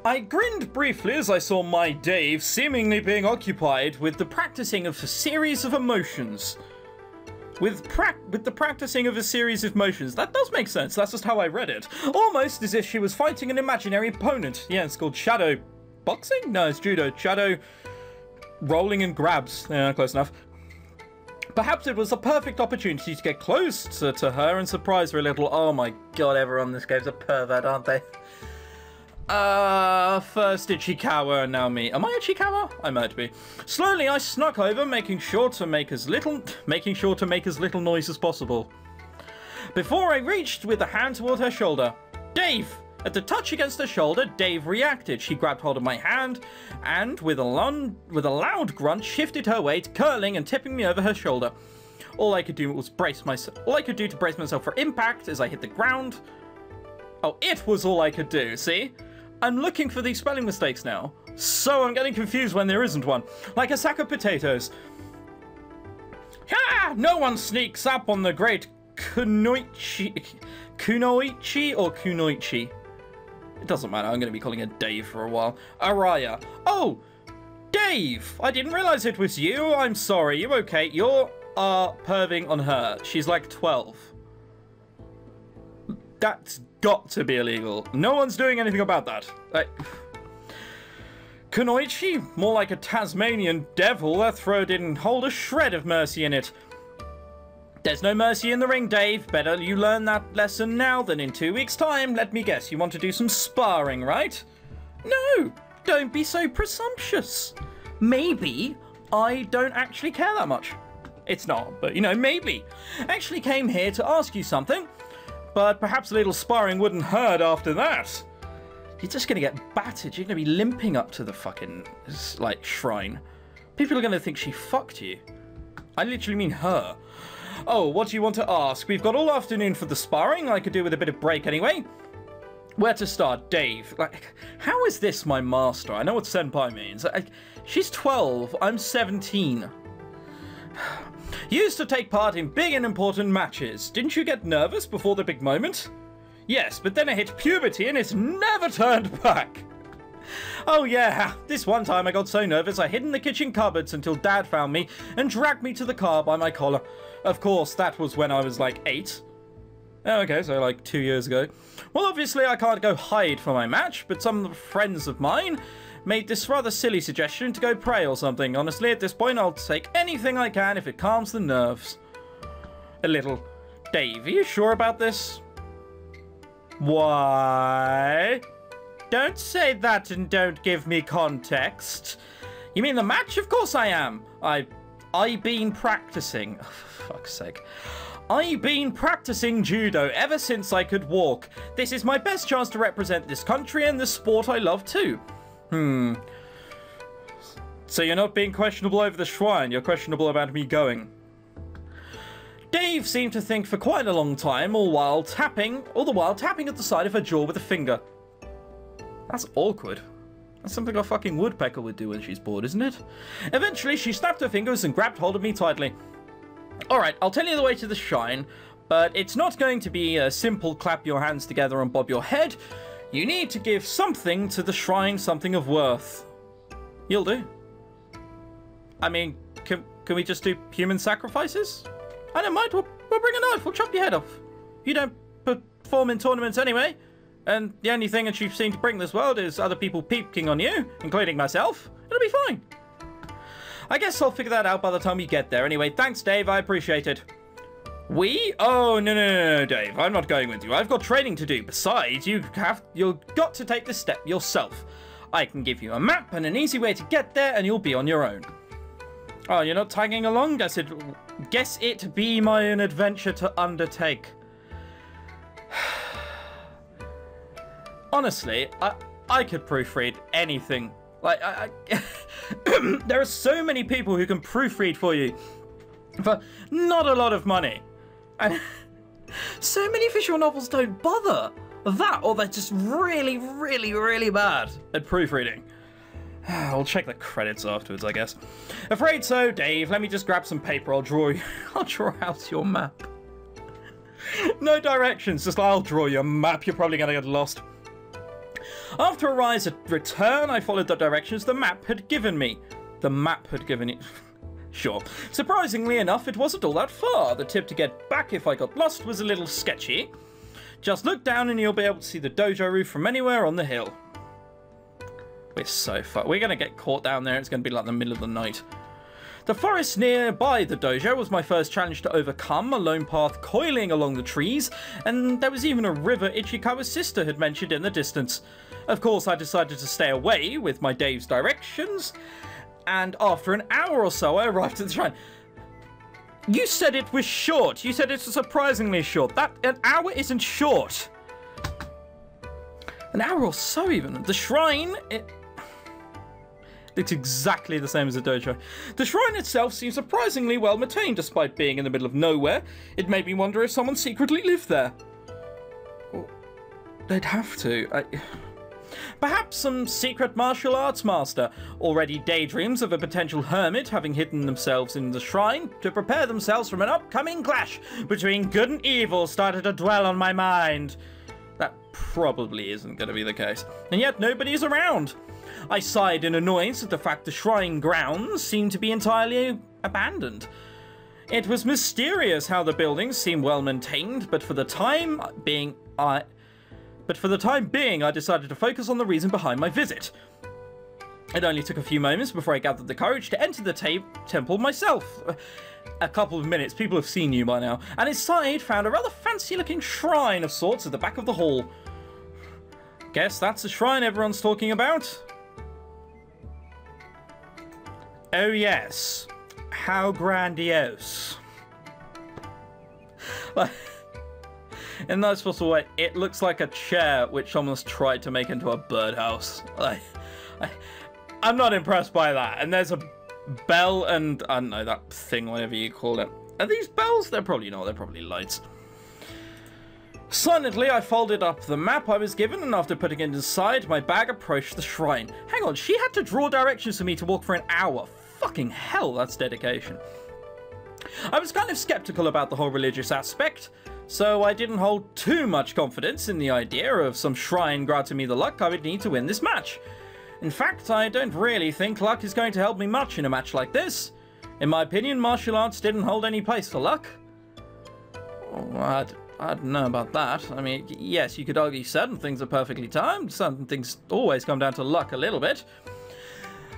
I grinned briefly as I saw my Dave seemingly being occupied with the practicing of a series of emotions. With the practicing of a series of motions. That does make sense. That's just how I read it. Almost as if she was fighting an imaginary opponent. Yeah, it's called shadow boxing? No, it's judo. Shadow rolling and grabs. Yeah, close enough. Perhaps it was a perfect opportunity to get close to her and surprise her a little. Oh my god, everyone in this game's a pervert, aren't they? First Ichikawa, now me. Am I Ichikawa? I might be. Slowly I snuck over, making sure to make as little noise as possible. Before I reached with a hand toward her shoulder. Dave! At the touch against her shoulder, Dave reacted. She grabbed hold of my hand and, with a loud grunt, shifted her weight, curling and tipping me over her shoulder. All I could do to brace myself for impact as I hit the ground. Oh, it was all I could do, see? I'm looking for these spelling mistakes now, so I'm getting confused when there isn't one. Like a sack of potatoes. Ha! No one sneaks up on the great Kunoichi or Kunoichi. It doesn't matter, I'm going to be calling her Dave for a while. Araya. Oh! Dave! I didn't realize it was you. I'm sorry. You okay? You're perving on her. She's like 12. That's got to be illegal. No one's doing anything about that. Kunoichi? More like a Tasmanian devil. That throw didn't hold a shred of mercy in it. There's no mercy in the ring, Dave. Better you learn that lesson now than in 2 weeks' time. Let me guess, you want to do some sparring, right? No, don't be so presumptuous. Maybe I don't actually care that much. It's not, but you know, maybe. Actually came here to ask you something, but perhaps a little sparring wouldn't hurt after that. You're just gonna get battered. You're gonna be limping up to the fucking, like, shrine. People are gonna think she fucked you. I literally mean her. Oh, what do you want to ask? We've got all afternoon for the sparring. I could do with a bit of break anyway. Where to start? Dave. Like, how is this my master? I know what senpai means. She's 12. I'm 17. You used to take part in big and important matches. Didn't you get nervous before the big moment? Yes, but then I hit puberty and it's never turned back. Oh yeah, this one time I got so nervous I hid in the kitchen cupboards until Dad found me and dragged me to the car by my collar. Of course, that was when I was like 8. Oh, okay, so like 2 years ago. Well, obviously I can't go hide for my match, but some friends of mine made this rather silly suggestion to go pray or something. Honestly, at this point I'll take anything I can if it calms the nerves. A little. Dave, are you sure about this? Why? Don't say that and don't give me context. You mean the match? Of course I am. I been practicing. Oh, for fuck's sake. I been practicing judo ever since I could walk. This is my best chance to represent this country and the sport I love too. So you're not being questionable over the shrine, you're questionable about me going. Dave seemed to think for quite a long time, all the while tapping at the side of her jaw with a finger. That's awkward. That's something a fucking woodpecker would do when she's bored, isn't it? Eventually, she snapped her fingers and grabbed hold of me tightly. Alright, I'll tell you the way to the shrine, but it's not going to be a simple clap your hands together and bob your head. You need to give something to the shrine, something of worth. You'll do. I mean, can we just do human sacrifices? I don't mind, we'll bring a knife, we'll chop your head off. You don't perform in tournaments anyway. And the only thing that you've seen to bring this world is other people peeking on you, including myself. It'll be fine. I guess I'll figure that out by the time we get there. Anyway, thanks, Dave. I appreciate it. We? Oh, no, Dave. I'm not going with you. I've got training to do. Besides, you've got to take this step yourself. I can give you a map and an easy way to get there, and you'll be on your own. Oh, you're not tagging along? Guess it be my own adventure to undertake. Honestly, I could proofread anything. Like, there are so many people who can proofread for you for not a lot of money. And so many visual novels don't bother. That, or they're just really, really, really bad at proofreading. I'll check the credits afterwards, I guess. Afraid so, Dave. Let me just grab some paper. I'll draw out your map. No directions, just I'll draw your map. You're probably gonna get lost. After a rise at return, I followed the directions the map had given me. The map had given it. Sure. Surprisingly enough, it wasn't all that far. The tip to get back if I got lost was a little sketchy. Just look down and you'll be able to see the dojo roof from anywhere on the hill. We're so far. We're going to get caught down there. It's going to be like the middle of the night. The forest nearby the dojo was my first challenge to overcome, a lone path coiling along the trees, and there was even a river Ichikawa's sister had mentioned in the distance. Of course, I decided to stay away with my Dave's directions, and after an hour or so, I arrived at the shrine. You said it was short. You said it was surprisingly short. An hour isn't short. An hour or so, even. The shrine... It's exactly the same as the dojo. The shrine itself seems surprisingly well maintained despite being in the middle of nowhere. It made me wonder if someone secretly lived there. Well, they'd have to. Perhaps some secret martial arts master already daydreams of a potential hermit having hidden themselves in the shrine to prepare themselves from an upcoming clash between good and evil started to dwell on my mind. That probably isn't going to be the case. And yet nobody is around. I sighed in annoyance at the fact the shrine grounds seemed to be entirely abandoned. It was mysterious how the buildings seemed well maintained, but for the time being, I decided to focus on the reason behind my visit. It only took a few moments before I gathered the courage to enter the temple myself. A couple of minutes, people have seen you by now, and inside found a rather fancy-looking shrine of sorts at the back of the hall. Guess that's the shrine everyone's talking about. Oh yes, how grandiose. In the most possible way, it looks like a chair which someone's tried to make into a birdhouse. I'm not impressed by that. And there's a bell and, I don't know, that thing, whatever you call it. Are these bells? They're probably not, they're probably lights. Silently, I folded up the map I was given, and after putting it inside my bag, approached the shrine. Hang on, she had to draw directions for me to walk for an hour. Fucking hell, that's dedication. I was kind of skeptical about the whole religious aspect, so I didn't hold too much confidence in the idea of some shrine granting me the luck I would need to win this match. In fact, I don't really think luck is going to help me much in a match like this. In my opinion, martial arts didn't hold any place for luck. Oh, I don't know about that. I mean, yes, you could argue certain things are perfectly timed, certain things always come down to luck a little bit.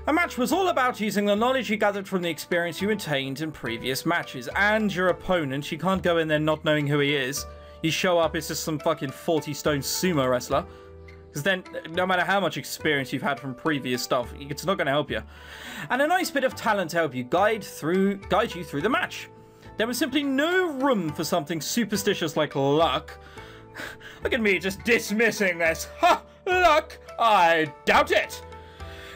A match was all about using the knowledge you gathered from the experience you attained in previous matches, and your opponent. You can't go in there not knowing who he is. You show up, it's just some fucking 40-stone sumo wrestler. Because then, no matter how much experience you've had from previous stuff, it's not going to help you. And a nice bit of talent to help you guide you through the match. There was simply no room for something superstitious like luck. Look at me just dismissing this. Ha! Luck? I doubt it.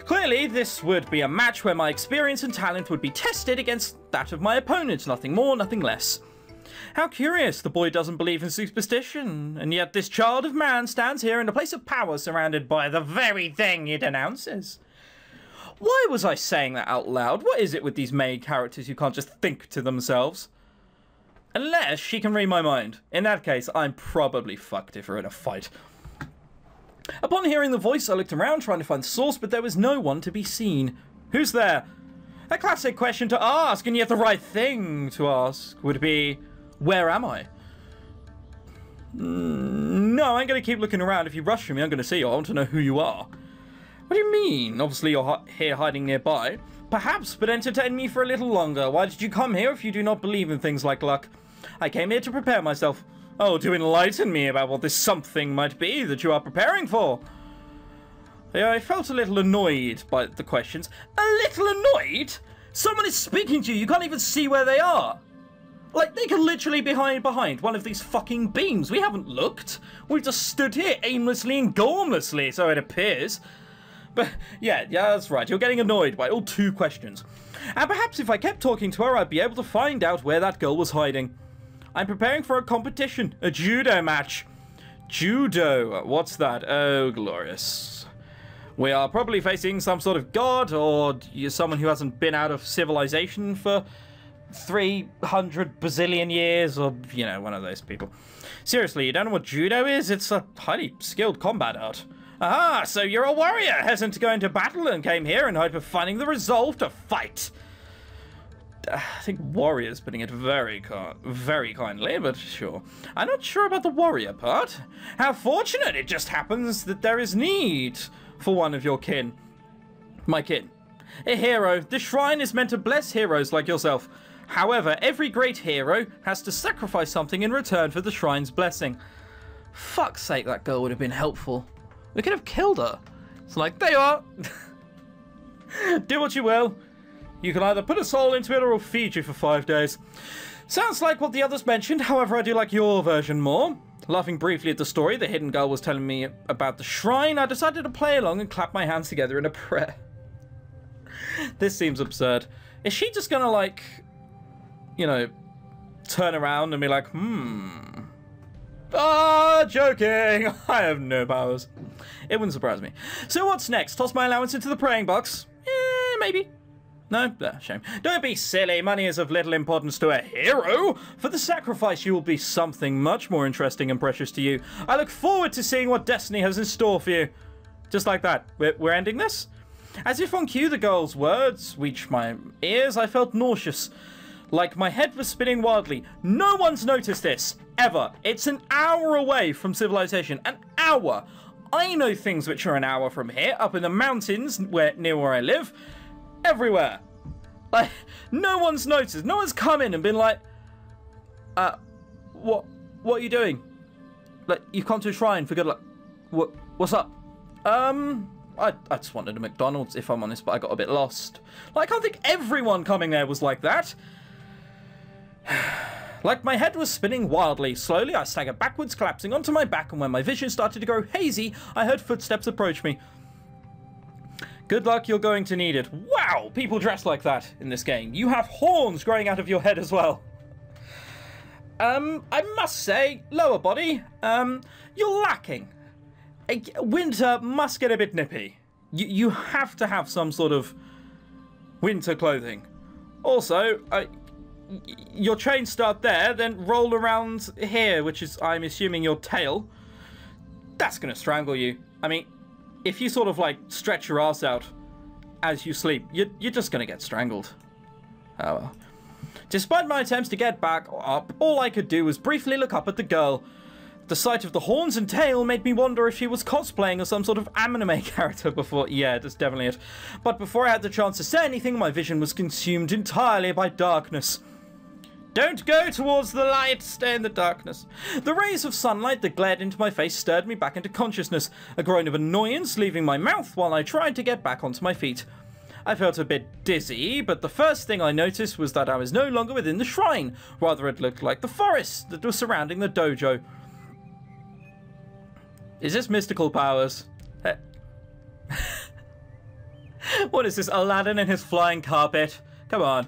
Clearly, this would be a match where my experience and talent would be tested against that of my opponent. Nothing more, nothing less. How curious, the boy doesn't believe in superstition, and yet this child of man stands here in a place of power surrounded by the very thing he denounces. Why was I saying that out loud? What is it with these main characters who can't just think to themselves? Unless she can read my mind. In that case, I'm probably fucked if we're in a fight. Upon hearing the voice, I looked around trying to find the source, but there was no one to be seen. Who's there? A classic question to ask, and yet the right thing to ask would be, where am I? No, I ain't going to keep looking around. If you rush for me, I'm going to see you. I want to know who you are. What do you mean? Obviously, you're here hiding nearby. Perhaps, but entertain me for a little longer. Why did you come here if you do not believe in things like luck? I came here to prepare myself. Oh, to enlighten me about what this something might be that you are preparing for. Yeah, I felt a little annoyed by the questions. A little annoyed? Someone is speaking to you. You can't even see where they are. Like, they could literally be behind one of these fucking beams. We haven't looked. We've just stood here aimlessly and gormlessly, so it appears. But, yeah, that's right. You're getting annoyed by all two questions. And perhaps if I kept talking to her, I'd be able to find out where that girl was hiding. I'm preparing for a competition, a judo match. Judo, what's that? Oh, glorious. We are probably facing some sort of god, or someone who hasn't been out of civilization for 300 bazillion years, or, you know, one of those people. Seriously, you don't know what judo is? It's a highly skilled combat art. Ah, so you're a warrior, hesitant to go into battle and came here in hope of finding the resolve to fight. I think warrior's putting it very kindly, but sure. I'm not sure about the warrior part. How fortunate it just happens that there is need for one of your kin. My kin. A hero. The shrine is meant to bless heroes like yourself. However, every great hero has to sacrifice something in return for the shrine's blessing. Fuck's sake, that girl would have been helpful. We could have killed her. It's like, there you are. Do what you will. You can either put a soul into it or it'll feed you for 5 days. Sounds like what the others mentioned, however I do like your version more. Laughing briefly at the story the hidden girl was telling me about the shrine, I decided to play along and clap my hands together in a prayer. This seems absurd. Is she just gonna, like, you know, turn around and be like, Ah, joking! I have no powers. It wouldn't surprise me. So what's next? Toss my allowance into the praying box? Maybe. No? Shame. Don't be silly. Money is of little importance to a hero. For the sacrifice, you will be something much more interesting and precious to you. I look forward to seeing what destiny has in store for you. Just like that. We're ending this? As if on cue, the girl's words reached my ears. I felt nauseous. Like my head was spinning wildly. No one's noticed this. Ever. It's an hour away from civilization. An hour. I know things which are an hour from here, up in the mountains near where I live. Everywhere. Like, no one's noticed. No one's come in and been like, what are you doing? Like, you've come to a shrine for good luck. What's up? I just wanted a McDonald's, if I'm honest, but I got a bit lost. Like, I can't think everyone coming there was like that. Like, my head was spinning wildly. Slowly, I staggered backwards, collapsing onto my back, and when my vision started to go hazy, I heard footsteps approach me. Good luck, you're going to need it. Wow, people dress like that in this game. You have horns growing out of your head as well. I must say, lower body, you're lacking. Winter must get a bit nippy. You have to have some sort of winter clothing. Also, your chains start there, then roll around here, which is, I'm assuming, your tail. That's going to strangle you. I mean, if you sort of, like, stretch your ass out as you sleep, you're just going to get strangled. Oh well. Despite my attempts to get back up, all I could do was briefly look up at the girl. The sight of the horns and tail made me wonder if she was cosplaying as some sort of anime character before. Yeah, that's definitely it. But before I had the chance to say anything, my vision was consumed entirely by darkness. Don't go towards the light, stay in the darkness. The rays of sunlight that glared into my face stirred me back into consciousness, a groan of annoyance leaving my mouth while I tried to get back onto my feet. I felt a bit dizzy, but the first thing I noticed was that I was no longer within the shrine. Rather, it looked like the forest that was surrounding the dojo. Is this mystical powers? What is this, Aladdin and his flying carpet? Come on.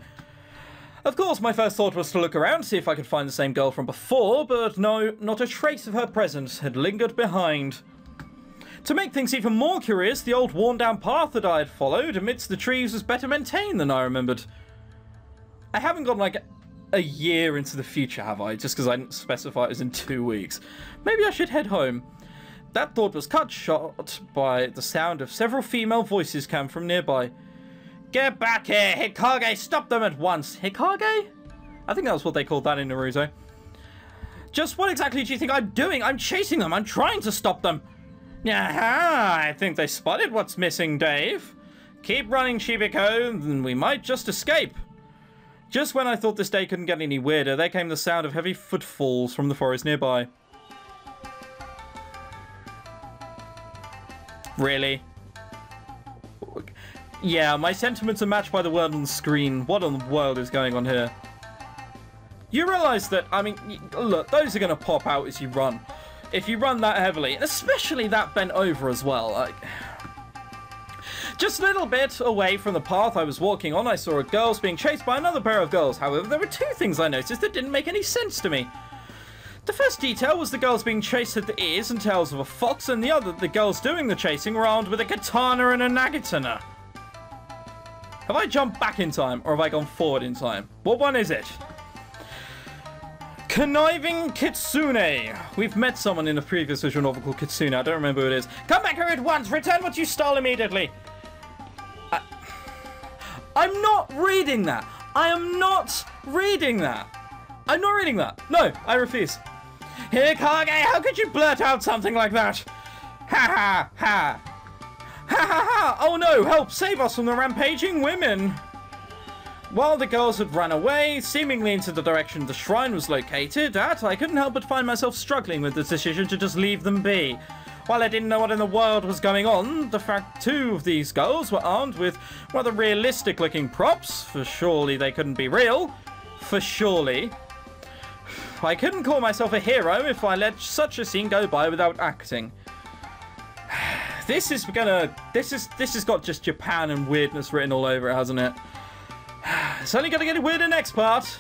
Of course, my first thought was to look around, see if I could find the same girl from before, but no, not a trace of her presence had lingered behind. To make things even more curious, the old worn-down path that I had followed amidst the trees was better maintained than I remembered. I haven't gone, like, a year into the future, have I? Just because I didn't specify it was in 2 weeks. Maybe I should head home. That thought was cut short by the sound of several female voices come from nearby. Get back here, Hikage! Stop them at once! Hikage? I think that was what they called that in Naruto. Just what exactly do you think I'm doing? I'm chasing them! I'm trying to stop them! Aha! I think they spotted what's missing, Dave. Keep running, Shibiko, and we might just escape. Just when I thought this day couldn't get any weirder, there came the sound of heavy footfalls from the forest nearby. Really? Yeah, my sentiments are matched by the word on the screen. What in the world is going on here? You realise that, I mean, look, those are going to pop out as you run. If you run that heavily, and especially that bent over as well. Like, just a little bit away from the path I was walking on, I saw a girl being chased by another pair of girls. However, there were two things I noticed that didn't make any sense to me. The first detail was the girls being chased at the ears and tails of a fox, and the other, the girls doing the chasing were armed with a katana and a nagatana. Have I jumped back in time, or have I gone forward in time? What one is it? Conniving Kitsune. We've met someone in a previous visual novel called Kitsune. I don't remember who it is. Come back here at once. Return what you stole immediately. I'm not reading that. I am not reading that. I'm not reading that. No, I refuse. Hikage, how could you blurt out something like that? Ha ha ha. Ha ha ha. Oh no, help save us from the rampaging women. While the girls had run away, seemingly into the direction the shrine was located at, I couldn't help but find myself struggling with the decision to just leave them be. While I didn't know what in the world was going on, the fact 2 of these girls were armed with rather realistic-looking props, for surely they couldn't be real. For surely. I couldn't call myself a hero if I let such a scene go by without acting. This has got just Japan and weirdness written all over it, hasn't it? It's only gonna get weirder next part.